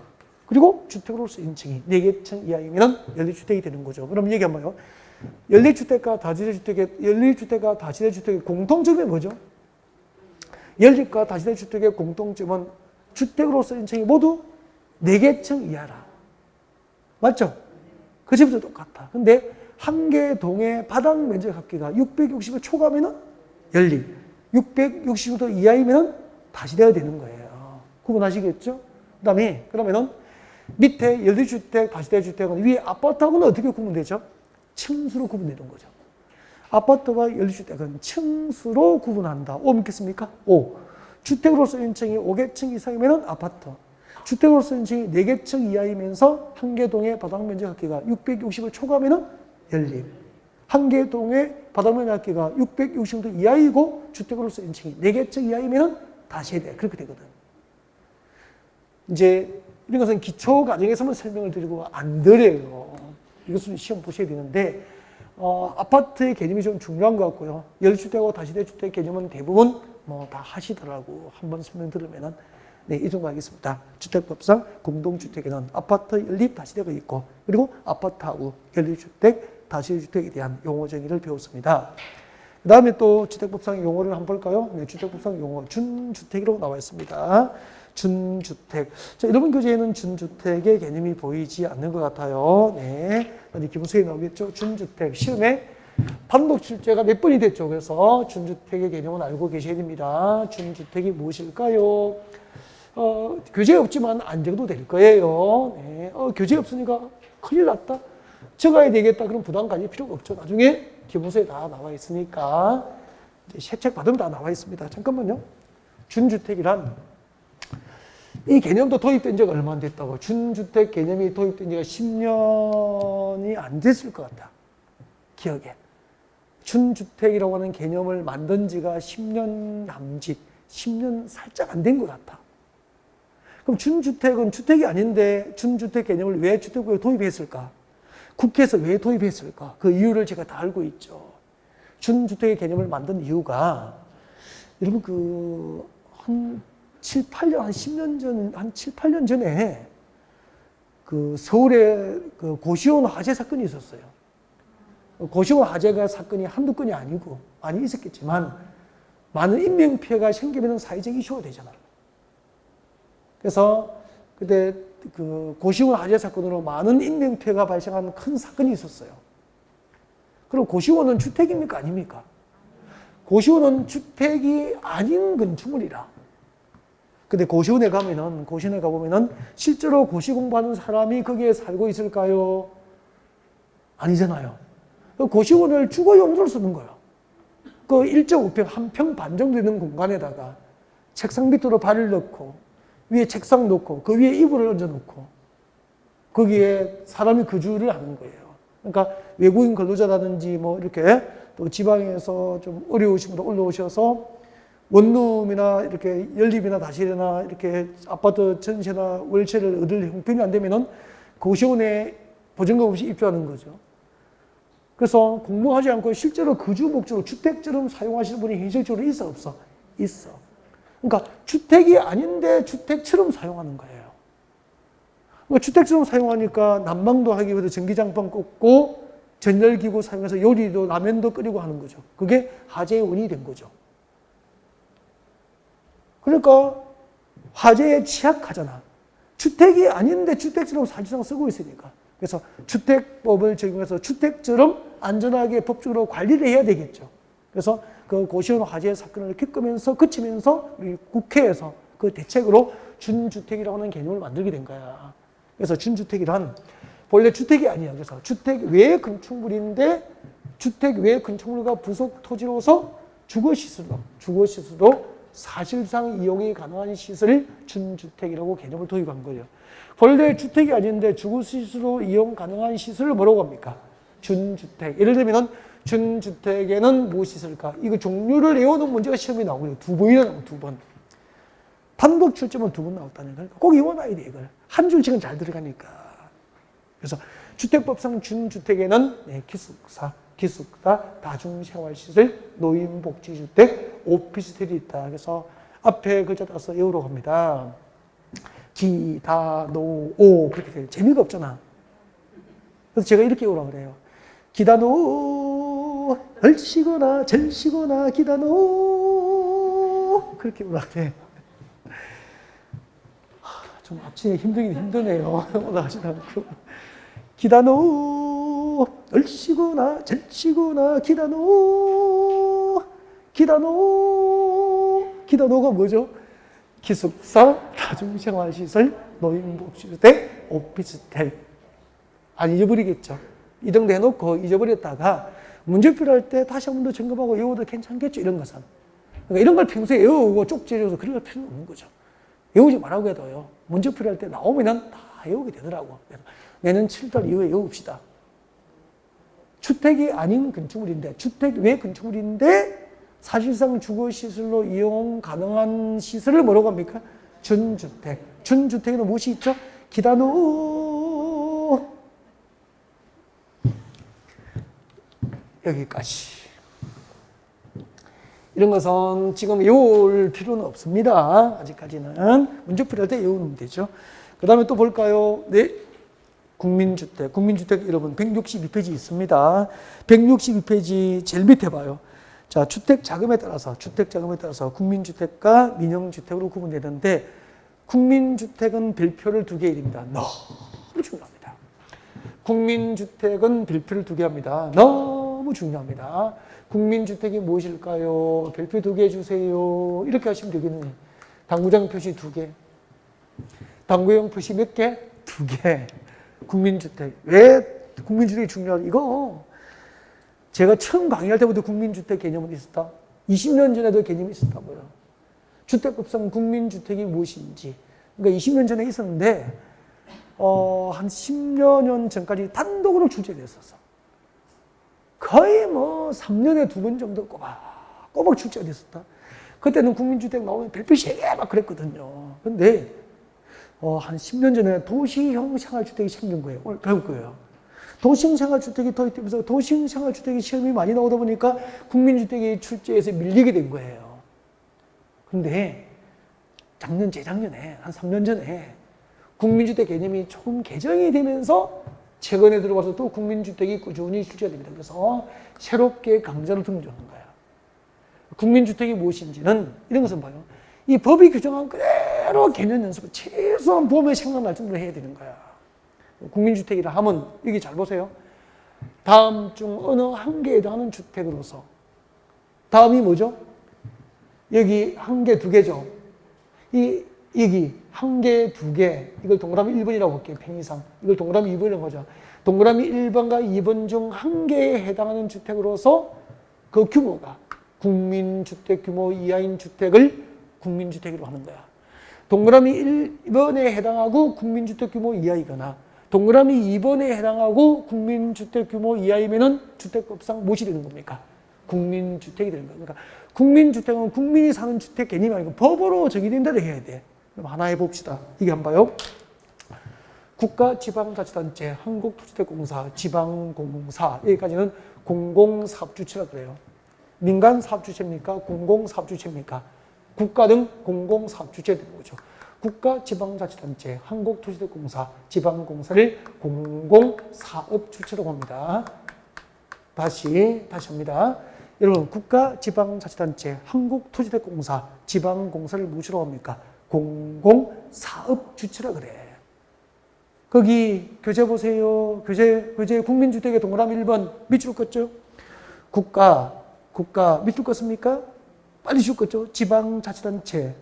그리고 주택으로 쓰인 층이 4개 층 이하이면 연립주택이 되는 거죠. 그럼 얘기 한번 해요. 연립주택과 다시대주택의 공통점이 뭐죠? 연립과 다시대주택의 공통점은 주택으로 쓰인 층이 모두 4개 층 이하라. 맞죠? 그 집도 똑같아. 근데 한 개 동의 바닥 면적 합계가 660을 초과하면 연립, 660도 이하이면 다시대가 되는 거예요. 구분하시겠죠? 그러면은 밑에 연립주택, 다시대주택은 위에 아파트하고는 어떻게 구분되죠? 층수로 구분되는 거죠. 아파트와 연립주택은 층수로 구분한다. 5 믿겠습니까? 5. 주택으로 쓰인 층이 5개 층 이상이면 아파트. 주택으로 쓰인 층이 4개 층 이하이면서 한 개 동의 바닥 면적 합계가 660을 초과하면 연립. 한 개 동의 바닥 면적 합계가 660도 이하이고 주택으로 쓰인 층이 4개 층 이하이면 다시대. 그렇게 되거든. 이제 이런 것은 기초 과정에서만 설명을 드리고 안 드려요. 이것은 시험 보셔야 되는데 아파트의 개념이 좀 중요한 것 같고요. 연립주택하고 다시대주택 개념은 대부분 뭐 다 하시더라고. 한번 설명 들으면은 네, 이 정도 하겠습니다. 주택법상 공동주택에는 아파트 연립 다시대가 있고 그리고 아파트하고 연립주택 다시대주택에 대한 용어 정의를 배웠습니다. 그 다음에 또 주택법상 용어를 한번 볼까요? 네, 주택법상 용어 준주택이라고 나와 있습니다. 준주택. 자, 여러분 교재에는 준주택의 개념이 보이지 않는 것 같아요. 네. 기본서에 나오겠죠? 준주택. 시험에 반복 출제가 몇 번이 됐죠? 그래서 준주택의 개념은 알고 계셔야 됩니다. 준주택이 무엇일까요? 교재 없지만 안 적어도 될 거예요. 네. 교재 없으니까 큰일 났다. 적어야 되겠다. 그럼 부담 가질 필요가 없죠. 나중에 기본서에 다 나와 있으니까. 새 책 받으면 다 나와 있습니다. 잠깐만요. 준주택이란 이 개념도 도입된 지가 얼마 안 됐다고. 준주택 개념이 도입된 지가 10년이 안 됐을 것 같다. 기억에. 준주택이라고 하는 개념을 만든 지가 10년 남짓, 10년 살짝 안 된 것 같아. 그럼 준주택은 주택이 아닌데 준주택 개념을 왜 주택부에 도입했을까? 국회에서 왜 도입했을까? 그 이유를 제가 다 알고 있죠. 준주택의 개념을 만든 이유가 여러분 한 7, 8년, 한 10년 전, 한 7, 8년 전에 서울에 고시원 화재 사건이 있었어요. 고시원 화재가 사건이 한두 건이 아니고 많이 있었겠지만 많은 인명피해가 생기면 사회적 이슈가 되잖아요. 그래서 그때 고시원 화재 사건으로 많은 인명피해가 발생한 큰 사건이 있었어요. 그럼 고시원은 주택입니까? 아닙니까? 고시원은 주택이 아닌 건축물이라. 근데 고시원에 가보면은 실제로 고시 공부하는 사람이 거기에 살고 있을까요? 아니잖아요. 고시원을 주거 용도로 쓰는 거예요. 1.5평, 한 평 반 정도 되는 공간에다가 책상 밑으로 발을 넣고 위에 책상 놓고 그 위에 이불을 얹어놓고 거기에 사람이 거주를 하는 거예요. 그러니까 외국인 근로자라든지 뭐 이렇게 또 지방에서 좀 어려우신 분들 올라오셔서 원룸이나 이렇게 연립이나 다시대나 이렇게 아파트 전세나 월세를 얻을 형편이 안 되면은 고시원에 보증금 없이 입주하는 거죠. 그래서 공부하지 않고 실제로 거주 목적으로 주택처럼 사용하시는 분이 현실적으로 있어 없어? 있어. 그러니까 주택이 아닌데 주택처럼 사용하는 거예요. 그러니까 주택처럼 사용하니까 난방도 하기 위해서 전기장판 꽂고 전열기구 사용해서 요리도 라면도 끓이고 하는 거죠. 그게 화재의 원인이 된 거죠. 그러니까 화재에 취약하잖아. 주택이 아닌데 주택처럼 사실상 쓰고 있으니까. 그래서 주택법을 적용해서 주택처럼 안전하게 법적으로 관리를 해야 되겠죠. 그래서 그 고시원 화재 사건을 그치면서 우리 국회에서 그 대책으로 준주택이라고 하는 개념을 만들게 된 거야. 그래서 준주택이란 본래 주택이 아니야. 그래서 주택 외 건축물인데 주택 외 건축물과 부속 토지로서 주거시설로 사실상 이용이 가능한 시설을 준주택이라고 개념을 도입한 거예요. 본래 주택이 아닌데 주거시설로 이용 가능한 시설을 뭐라고 합니까? 준주택. 예를 들면 준주택에는 무엇이 있을까? 이거 종류를 외우는 문제가 시험에 나오거든요. 2번이나 나오고 2번. 반복 출제만 2번 나왔다는 거니까 꼭 외워놔야 돼, 이걸. 한 줄씩은 잘 들어가니까. 그래서 주택법상 준주택에는 기숙사, 기숙사, 다중생활시설, 노인복지주택, 오피스텔이 있다. 그래서 앞에 글자 따서 외우러 갑니다. 기, 다, 노, 오 그렇게 돼요. 재미가 없잖아. 그래서 제가 이렇게 외우라 그래요. 기다노 얼씨거나 절씨거나 기다노 그렇게 외우라 그래. 좀 아침에 힘들긴 힘드네요. 올라가지도 않고. 기다노 얼씨거나 절씨거나 기다노 기다노가 뭐죠? 기숙사, 다중생활시설, 노인복지주택, 오피스텔. 안 잊어버리겠죠. 이 정도 해놓고 잊어버렸다가 문제풀이 할 때 다시 한 번 더 점검하고 외워도 괜찮겠죠. 이런 것은. 그러니까 이런 걸 평소에 외우고 쪽지해줘서 그럴 필요는 없는 거죠. 외우지 말라고 해도요. 문제풀이 할 때 나오면 다 외우게 되더라고. 그래서 내년 7월 이후에 외웁시다. 주택이 아닌 건축물인데, 주택 외 건축물인데 사실상 주거시설로 이용 가능한 시설을 뭐라고 합니까? 준주택. 준주택에는 무엇이 있죠? 기단후 여기까지. 이런 것은 지금 외울 필요는 없습니다. 아직까지는. 문제풀이 할 때 외우면 되죠. 그 다음에 또 볼까요? 네. 국민주택. 국민주택 여러분 162페이지 있습니다. 162페이지 제일 밑에 봐요. 자, 주택 자금에 따라서 국민주택과 민영주택으로 구분되는데 국민주택은 별표를 2개 입니다. 너무 중요합니다. 국민주택은 별표를 2개 합니다. 너무 중요합니다. 국민주택이 무엇일까요? 별표 2개 해주세요. 이렇게 하시면 되겠네요. 당구장 표시 2개. 당구형 표시 몇 개? 2개. 국민주택. 왜 국민주택이 중요하죠? 이거 제가 처음 강의할 때부터 국민주택 개념은 있었다. 20년 전에도 개념이 있었다고요. 주택급상 국민주택이 무엇인지. 그러니까 20년 전에 있었는데 한 10여 년 전까지 단독으로 출제됐었어. 거의 뭐 3년에 2번 정도 꼬박 출제가 됐었다. 그때는 국민주택 나오면 별표 3개 막 그랬거든요. 근데 한 10년 전에 도시형 생활주택이 생긴 거예요. 오늘 배울 거예요. 도시형 생활주택이 도입되면서 도시형 생활주택이 시험이 많이 나오다 보니까 국민주택이 출제에서 밀리게 된 거예요. 근데 재작년에, 한 3년 전에 국민주택 개념이 조금 개정이 되면서 최근에 들어와서 또 국민주택이 꾸준히 출제가 됩니다. 그래서 새롭게 강좌를 등장한 거예요. 국민주택이 무엇인지는 이런 것을 봐요. 이 법이 규정한 그대로 개념 연습을 최소한 봄에 생각날 정도로 해야 되는 거야. 국민주택이라 하면 여기 잘 보세요. 다음 중 어느 한 개에 해당하는 주택으로서 다음이 뭐죠? 여기 한 개, 2개죠. 여기 한 개, 2개 이걸 동그라미 1번이라고 볼게요. 편의상. 이걸 동그라미 2번이라고 하죠. 동그라미 1번과 2번 중 한 개에 해당하는 주택으로서 그 규모가 국민주택 규모 이하인 주택을 국민주택으로 하는 거야. 동그라미 1번에 해당하고 국민주택 규모 이하이거나 동그라미 2번에 해당하고 국민주택 규모 이하이면은 주택법상 무엇이 되는 겁니까? 국민주택이 되는 거예요. 그러니까 국민주택은 국민이 사는 주택 개념이 아니고 법으로 정의된 대로 해야 돼. 그럼 하나 해봅시다. 이게 한번 봐요. 국가지방자치단체, 한국토지대공사, 지방공사 여기까지는 공공사업주체라 그래요. 민간사업주체입니까? 공공사업주체입니까? 국가는 공공사업주체가 되는 거죠. 국가지방자치단체, 한국토지대공사, 지방공사를 공공사업주체라고 합니다. 다시 합니다. 여러분, 국가지방자치단체, 한국토지대공사, 지방공사를 무엇이라고 합니까? 공공사업주체라 그래. 거기 교재 보세요. 교재 국민주택의 동그라미 1번 밑줄 껐죠? 국가 밑줄 껐습니까? 빨리 줄 껐죠? 지방자치단체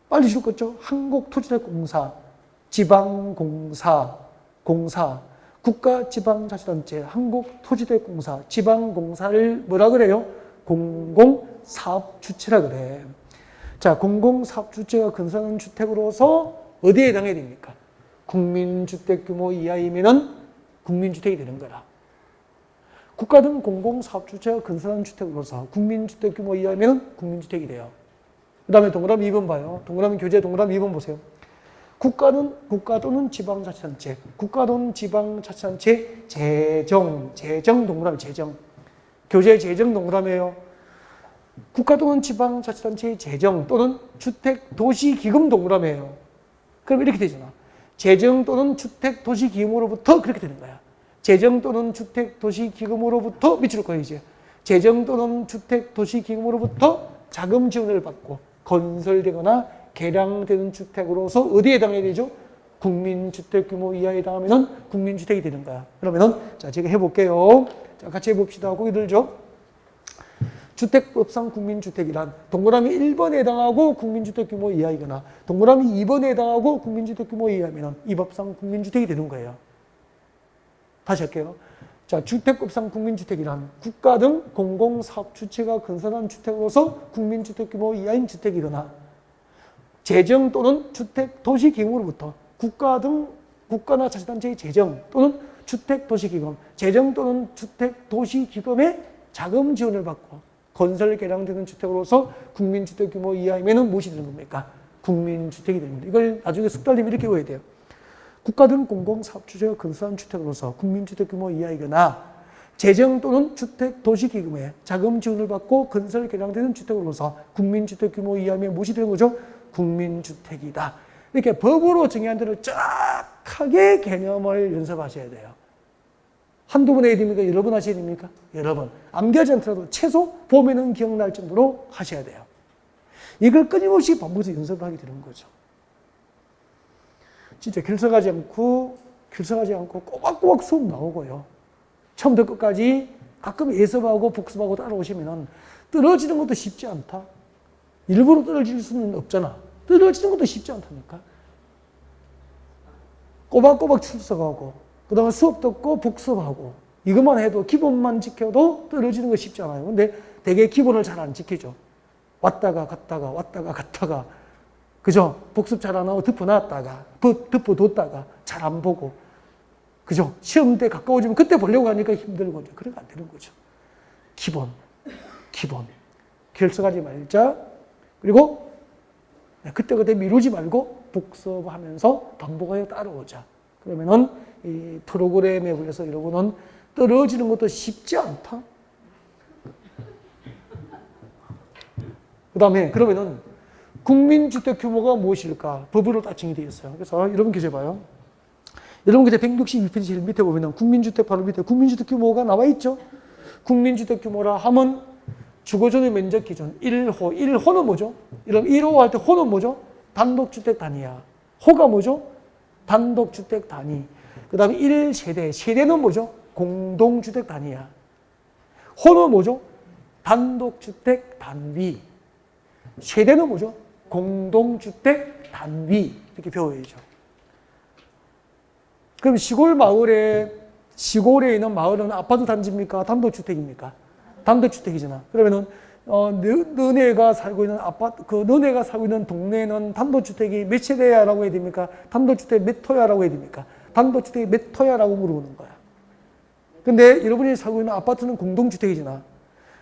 빨리 줄 껐죠? 한국토지대공사, 지방공사, 국가지방자치단체, 한국토지대공사, 지방공사를 뭐라 그래요? 공공사업주체라 그래. 자, 공공사업주체가 건설하는 주택으로서 어디에 해당해야 됩니까? 국민주택 규모 이하이면은 국민주택이 되는 거라. 국가 등 공공사업주체가 건설하는 주택으로서 국민주택 규모 이하이면은 국민주택이 돼요. 그 다음에 동그라미 2번 봐요. 교재 동그라미 2번 보세요. 국가 또는 지방자치단체, 국가 또는 지방자치단체 재정 동그라미 재정. 교재 재정 동그라미예요. 국가 또는 지방자치단체의 재정 또는 주택도시기금 동그라미예요. 그럼 이렇게 되잖아. 재정 또는 주택도시기금으로부터 그렇게 되는 거야. 재정 또는 주택도시기금으로부터 밑줄 거예요, 이제. 재정 또는 주택도시기금으로부터 자금 지원을 받고 건설되거나 개량되는 주택으로서 어디에 해당해야 되죠? 국민주택규모 이하에 해당하면 국민주택이 되는 거야. 그러면은, 자, 제가 해볼게요. 자, 같이 해봅시다. 거기 들죠? 주택법상 국민주택이란 동그라미 1번에 해당하고 국민주택규모 이하이거나 동그라미 2번에 해당하고 국민주택규모 이하면 이 법상 국민주택이 되는 거예요. 다시 할게요. 자, 주택법상 국민주택이란 국가 등 공공사업 주체가 건설한 주택으로서 국민주택규모 이하인 주택이거나 재정 또는 주택도시기금으로부터 국가나 자치단체의 재정 또는 주택도시기금, 재정 또는 주택도시기금의 자금 지원을 받고 건설 개량되는 주택으로서 국민주택 규모 이하이면 무엇이 되는 겁니까? 국민주택이 됩니다. 이걸 나중에 숙달되면 이렇게 외워야 돼요. 국가 등 공공사업주체가 건설한 주택으로서 국민주택 규모 이하이거나 재정 또는 주택도시기금에 자금 지원을 받고 건설 개량되는 주택으로서 국민주택 규모 이하면 무엇이 되는 거죠? 국민주택이다. 이렇게 법으로 정의한 대로 쫙하게 개념을 연습하셔야 돼요. 한두 번 해야 됩니까? 여러 번 하셔야 됩니까? 여러 번. 암기하지 않더라도 최소 봄에는 기억날 정도로 하셔야 돼요. 이걸 끊임없이 반복해서 연습을 하게 되는 거죠. 진짜 결석하지 않고 꼬박꼬박 수업 나오고요. 처음부터 끝까지 가끔 예습하고 복습하고 따라오시면 떨어지는 것도 쉽지 않다. 일부러 떨어질 수는 없잖아. 떨어지는 것도 쉽지 않다니까. 꼬박꼬박 출석하고 그 다음에 수업 듣고 복습하고 이것만 해도 기본만 지켜도 떨어지는 거 쉽지 않아요. 근데 되게 기본을 잘 안 지키죠. 왔다가 갔다가 그죠? 복습 잘 안 하고 덮어놨다가 덮어뒀다가 잘 안 보고 그죠? 시험 때 가까워지면 그때 보려고 하니까 힘들고 그러면 안 되는 거죠. 기본 결석하지 말자. 그리고 그때 미루지 말고 복습하면서 반복하여 따라오자. 그러면은 이 프로그램에 의해서 여러분은 떨어지는 것도 쉽지 않다. 그 다음에 그러면은 국민주택 규모가 무엇일까? 법으로 딱 정의되어 있어요. 그래서 여러분 계셔봐요. 여러분 그때 162페이지 제일 밑에 보면 국민주택 바로 밑에 국민주택 규모가 나와 있죠. 국민주택 규모라 하면 주거전용 면적 기준 1호. 1호는 뭐죠? 이런 1호 할 때 호는 뭐죠? 단독주택 단위야. 호가 뭐죠? 단독주택 단위. 그 다음에 1세대. 세대는 뭐죠? 공동주택 단위야. 호는 뭐죠? 단독주택 단위. 세대는 뭐죠? 공동주택 단위. 이렇게 배워야죠. 그럼 시골에 있는 마을은 아파트 단지입니까? 단독주택입니까? 단독주택이잖아. 그러면은 너네가 살고 있는 너네가 살고 있는 동네는 단독주택이 몇 세대야라고 해야 됩니까? 단독주택 몇 호야라고 해야 됩니까? 단독주택이 몇 호야라고 물어보는 거야. 근데 여러분이 살고 있는 아파트는 공동주택이잖아.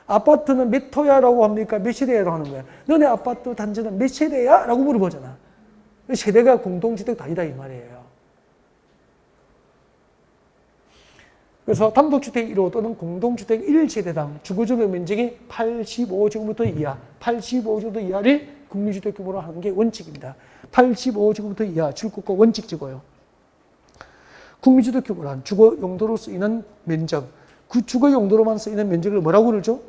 아파트는 몇 호야라고 합니까? 몇 세대야라고 하는 거야. 너네 아파트 단지는 몇 세대야라고 물어보잖아. 세대가 공동주택 단위다 이 말이에요. 그래서 단독주택 1호 또는 공동주택 1세대당 주거전용 면적이 85제곱미터 이하, 85제곱미터 이하를 국민주택 규모로 하는 게 원칙입니다. 85제곱미터 이하 출국과 원칙 적어요. 국민주택 규모란 주거 용도로 쓰이는 면적, 그 주거 용도로만 쓰이는 면적을 뭐라고 그러죠?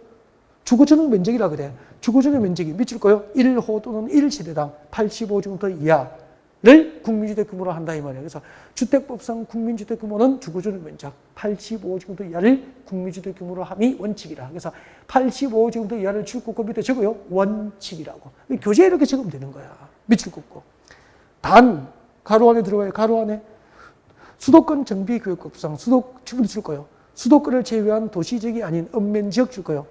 주거전용 면적이라 그래. 주거전용 면적이 밑줄 거요. 1호 또는 1세대당 85제곱미터 이하를 국민주택 규모로 한다 이 말이에요. 그래서 주택법상 국민주택 규모는 주거전용 면적 85제곱미터 이하를 국민주택 규모로 함이 원칙이라. 그래서 85제곱미터 이하를 출국과 밑에 적어요. 원칙이라고. 교재에 이렇게 적으면 되는 거야. 밑줄 긋고. 단 가로 안에 들어가요. 가로 안에 수도권 정비교육법상 지금도 줄 거예요. 수도권을 제외한 도시지역이 아닌 읍면지역 줄 거예요.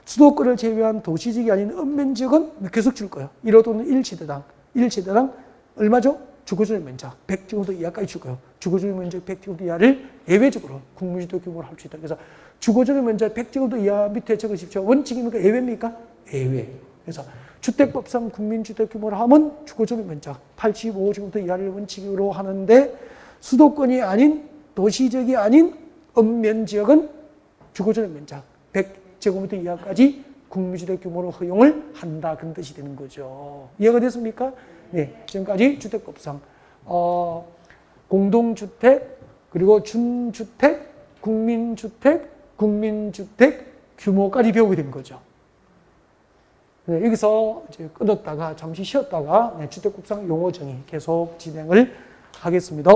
수도권을 제외한 도시지역이 아닌 읍면지역은 계속 줄 거예요. 1호 또는 1세대당 얼마죠? 주거전용 면적 100제곱미터 이하까지 줄 거예요. 주거전용 면적 100제곱미터 이하를 예외적으로 국민주택 규모로 할 수 있다. 그래서 주거전용 면적 100제곱미터 이하 밑에 적으십시오. 원칙입니까? 예외입니까? 예외. 그래서 주택법상 국민주택 규모로 하면 주거전용 면적 85제곱미터 이하를 원칙으로 하는데 수도권이 아닌 도시지역이 아닌 읍면지역은 주거전용 면적 100제곱미터 이하까지 국민주택 규모로 허용을 한다. 그런 뜻이 되는 거죠. 이해가 됐습니까? 네, 지금까지 주택법상 공동주택, 그리고 준주택, 국민주택 규모까지 배우게 된 거죠. 네, 여기서 이제 끊었다가 잠시 쉬었다가 주택법상 용어 정의 계속 진행을 하겠습니다.